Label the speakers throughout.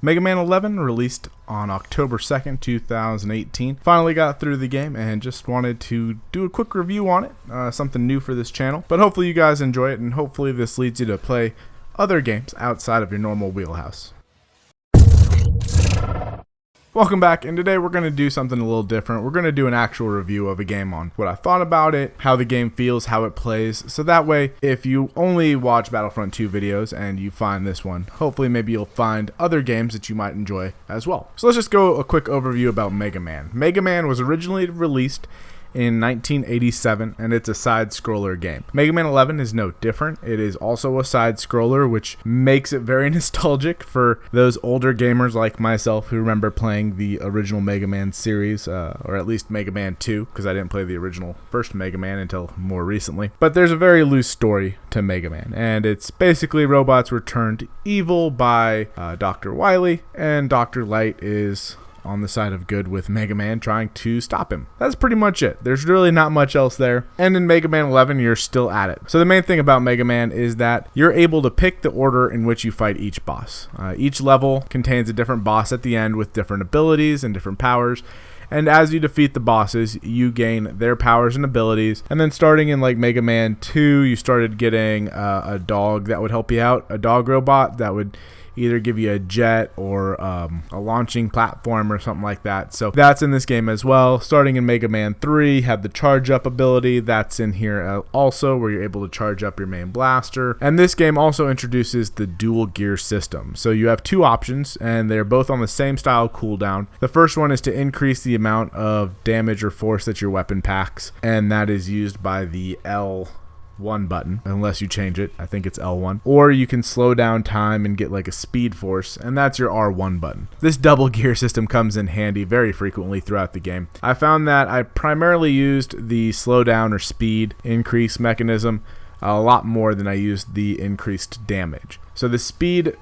Speaker 1: Mega Man 11 released on October 2nd, 2018. Finally got through the game and just wanted to do a quick review on it. Something new for this channel. But hopefully you guys enjoy it, and hopefully this leads you to play other games outside of your normal wheelhouse. Welcome back, and today we're going to do something a little different. We're going to do an actual review of a game on what I thought about it, how the game feels, how it plays, so that way if you only watch Battlefront 2 videos and you find this one, hopefully maybe you'll find other games that you might enjoy as well. So let's just go a quick overview about Mega Man. Mega Man was originally released in 1987, and it's a side-scroller game. Mega Man 11 is no different. It is also a side-scroller, which makes it very nostalgic for those older gamers like myself who remember playing the original Mega Man series, or at least Mega Man 2, because I didn't play the original first Mega Man until more recently. But there's a very loose story to Mega Man, and it's basically robots were turned evil by Dr. Wily, and Dr. Light is on the side of good with Mega Man, trying to stop him. That's pretty much it. There's really not much else there. And in Mega Man 11, you're still at it. So the main thing about Mega Man is that you're able to pick the order in which you fight each boss. Each level contains a different boss at the end with different abilities and different powers. And as you defeat the bosses, you gain their powers and abilities. And then starting in like Mega Man 2, you started getting a dog that would help you out, a dog robot that would either give you a jet or a launching platform or something like that. So that's in this game as well. Starting in Mega Man 3, had the charge up ability. That's in here also, where you're able to charge up your main blaster. And this game also introduces the dual gear system. So you have two options, and they're both on the same style cooldown. The first one is to increase the amount of damage or force that your weapon packs, and that is used by the L1 button, unless you change it. I think it's L1. Or you can slow down time and get like a speed force, and that's your R1 button. This double gear system comes in handy very frequently throughout the game. I found that I primarily used the slowdown or speed increase mechanism a lot more than I used the increased damage. So the speed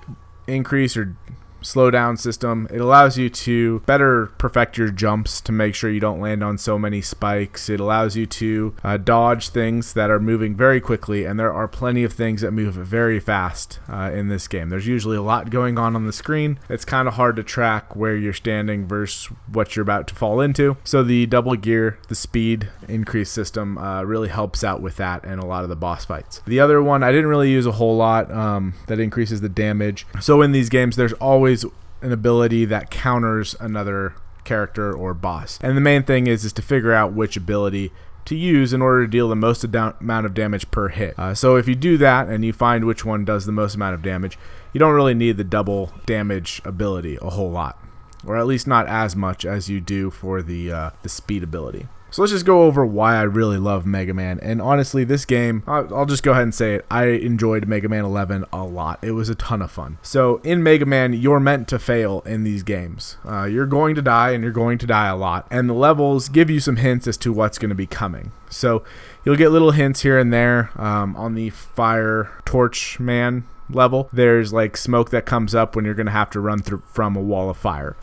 Speaker 1: increase or slowdown system, it allows you to better perfect your jumps to make sure you don't land on so many spikes. It allows you to dodge things that are moving very quickly, and there are plenty of things that move very fast in this game. There's usually a lot going on the screen. It's kind of hard to track where you're standing versus what you're about to fall into. So the double gear, the speed increase system really helps out with that and a lot of the boss fights. The other one I didn't really use a whole lot, that increases the damage. So in these games there's always an ability that counters another character or boss, and the main thing is to figure out which ability to use in order to deal the most amount of damage per hit. So if you do that and you find which one does the most amount of damage, you don't really need the double damage ability a whole lot, or at least not as much as you do for the speed ability. So let's just go over why I really love Mega Man. And honestly, this game, I'll just go ahead and say it, I enjoyed Mega Man 11 a lot. It was a ton of fun. So in Mega Man, you're meant to fail in these games. You're going to die, and you're going to die a lot. And the levels give you some hints as to what's going to be coming. So you'll get little hints here and there. On the Fire Torch Man level, there's like smoke that comes up when you're going to have to run through from a wall of fire.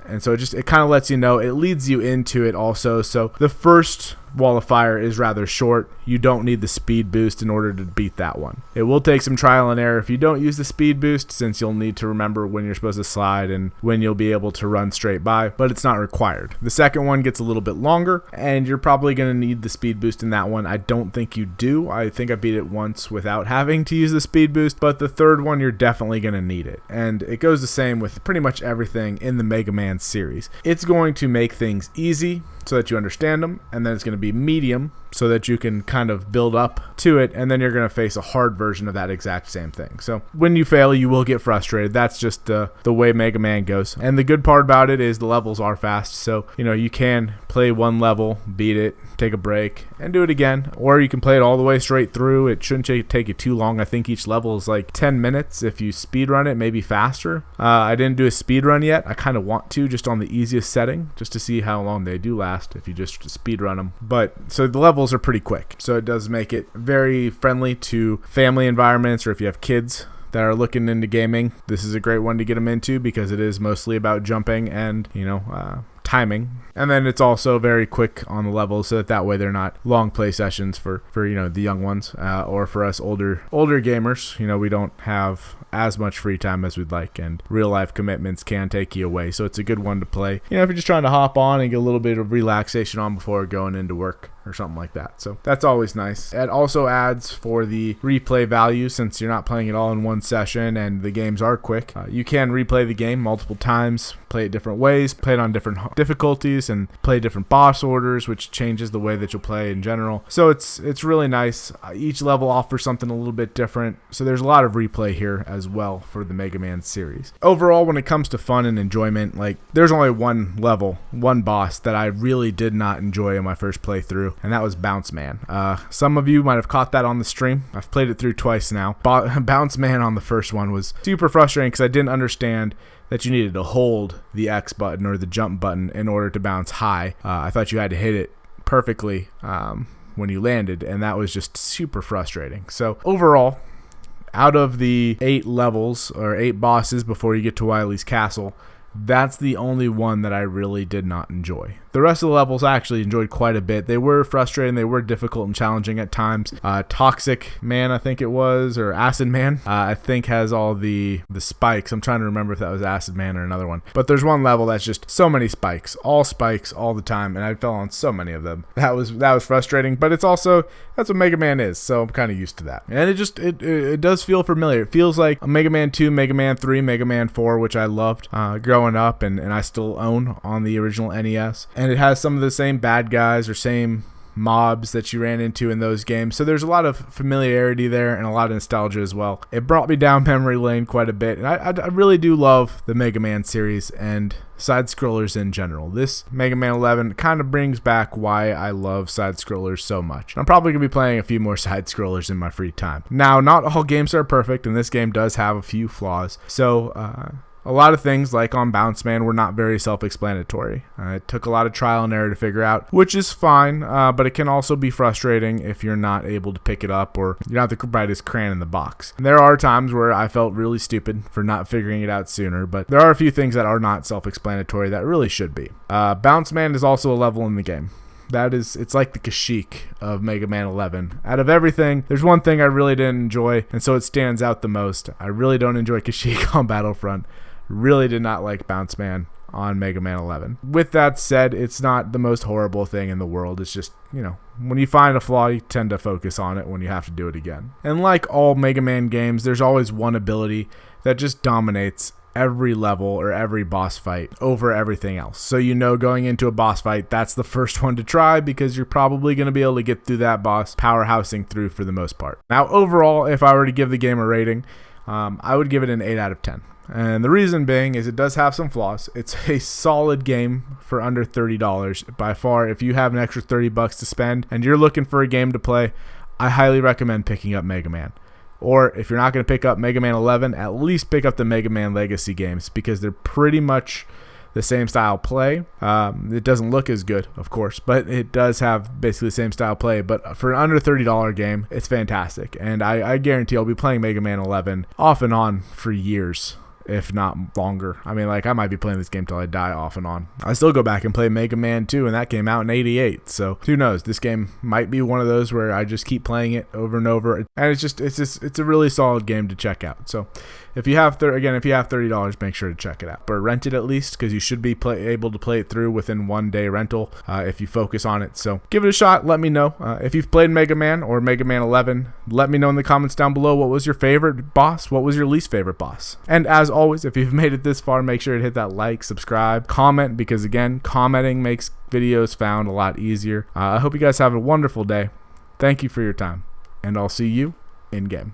Speaker 1: And so it kind of lets you know, it leads you into it also. So the first wall of fire is rather short. You don't need the speed boost in order to beat that one. It will take some trial and error if you don't use the speed boost, since you'll need to remember when you're supposed to slide and when you'll be able to run straight by, but it's not required. The second one gets a little bit longer, and you're probably going to need the speed boost in that one. I don't think you do. I think I beat it once without having to use the speed boost, but the third one you're definitely going to need it. And it goes the same with pretty much everything in the Mega Man series. It's going to make things easy so that you understand them, and then it's going to be medium so that you can kind of build up to it, and then you're going to face a hard version of that exact same thing. So when you fail, you will get frustrated. That's just the way Mega Man goes. And the good part about it is the levels are fast, so you can play one level, beat it, take a break, and do it again, or you can play it all the way straight through. It shouldn't take you too long. I think each level is like 10 minutes if you speed run it, maybe faster. I didn't do a speed run yet. I kind of want to, just on the easiest setting, just to see how long they do last if you just speed run them. But so the levels are pretty quick, so it does make it very friendly to family environments, or if you have kids that are looking into gaming, this is a great one to get them into, because it is mostly about jumping and timing. And then it's also very quick on the levels, so that way they're not long play sessions for the young ones, or for us older gamers. We don't have as much free time as we'd like, and real life commitments can take you away. So it's a good one to play, if you're just trying to hop on and get a little bit of relaxation on before going into work or something like that. So that's always nice. It also adds for the replay value, since you're not playing it all in one session and the games are quick. You can replay the game multiple times, play it different ways, play it on different difficulties, and play different boss orders, which changes the way that you'll play in general. So it's really nice. Each level offers something a little bit different, so there's a lot of replay here as well for the Mega Man series. Overall, when it comes to fun and enjoyment, there's only one level, one boss that I really did not enjoy in my first playthrough, and that was Bounce Man. Some of you might have caught that on the stream. I've played it through twice now. Bounce Man on the first one was super frustrating because I didn't understand that you needed to hold the X button or the jump button in order to bounce high. I thought you had to hit it perfectly when you landed, and that was just super frustrating. So overall, out of the 8 levels or 8 bosses before you get to Wily's Castle, that's the only one that I really did not enjoy. The rest of the levels I actually enjoyed quite a bit. They were frustrating, they were difficult and challenging at times. Toxic Man, I think it was, or Acid Man, I think has all the spikes. I'm trying to remember if that was Acid Man or another one. But there's one level that's just so many spikes all the time, and I fell on so many of them. That was frustrating, but it's also, that's what Mega Man is, so I'm kind of used to that. And it does feel familiar. It feels like a Mega Man 2, Mega Man 3, Mega Man 4, which I loved growing up, and I still own on the original NES. And it has some of the same bad guys or same mobs that you ran into in those games. So there's a lot of familiarity there and a lot of nostalgia as well. It brought me down memory lane quite a bit. And I really do love the Mega Man series and side-scrollers in general. This Mega Man 11 kind of brings back why I love side-scrollers so much. I'm probably going to be playing a few more side-scrollers in my free time. Now, not all games are perfect, and this game does have a few flaws. So, a lot of things, like on Bounce Man, were not very self-explanatory. It took a lot of trial and error to figure out, which is fine, but it can also be frustrating if you're not able to pick it up or you're not the brightest crayon in the box. And there are times where I felt really stupid for not figuring it out sooner, but there are a few things that are not self-explanatory that really should be. Bounce Man is also a level in the game. It's like the Kashyyyk of Mega Man 11. Out of everything, there's one thing I really didn't enjoy, and so it stands out the most. I really don't enjoy Kashyyyk on Battlefront. Really did not like Bounce Man on Mega Man 11. With that said, it's not the most horrible thing in the world. It's just, when you find a flaw, you tend to focus on it when you have to do it again. And like all Mega Man games, there's always one ability that just dominates every level or every boss fight over everything else. So going into a boss fight, that's the first one to try because you're probably going to be able to get through that boss powerhousing through for the most part. Now, overall, if I were to give the game a rating, I would give it an 8 out of 10. And the reason being is it does have some flaws. It's a solid game for under $30. By far, if you have an extra $30 to spend and you're looking for a game to play, I highly recommend picking up Mega Man. Or if you're not going to pick up Mega Man 11, at least pick up the Mega Man Legacy games because they're pretty much the same style play. It doesn't look as good, of course, but it does have basically the same style play. But for an under $30 game, it's fantastic. And I guarantee I'll be playing Mega Man 11 off and on for years, if not longer. I mean, I might be playing this game till I die off and on. I still go back and play Mega Man 2, and that came out in '88. So who knows? This game might be one of those where I just keep playing it over and over, and it's a really solid game to check out. So if you have $30, make sure to check it out, or rent it at least, because you should be able to play it through within 1 day rental if you focus on it. So give it a shot. Let me know if you've played Mega Man or Mega Man 11. Let me know in the comments down below what was your favorite boss, what was your least favorite boss. And as always, if you've made it this far, make sure to hit that like, subscribe, comment, because again, commenting makes videos found a lot easier. I hope you guys have a wonderful day. Thank you for your time, and I'll see you in game.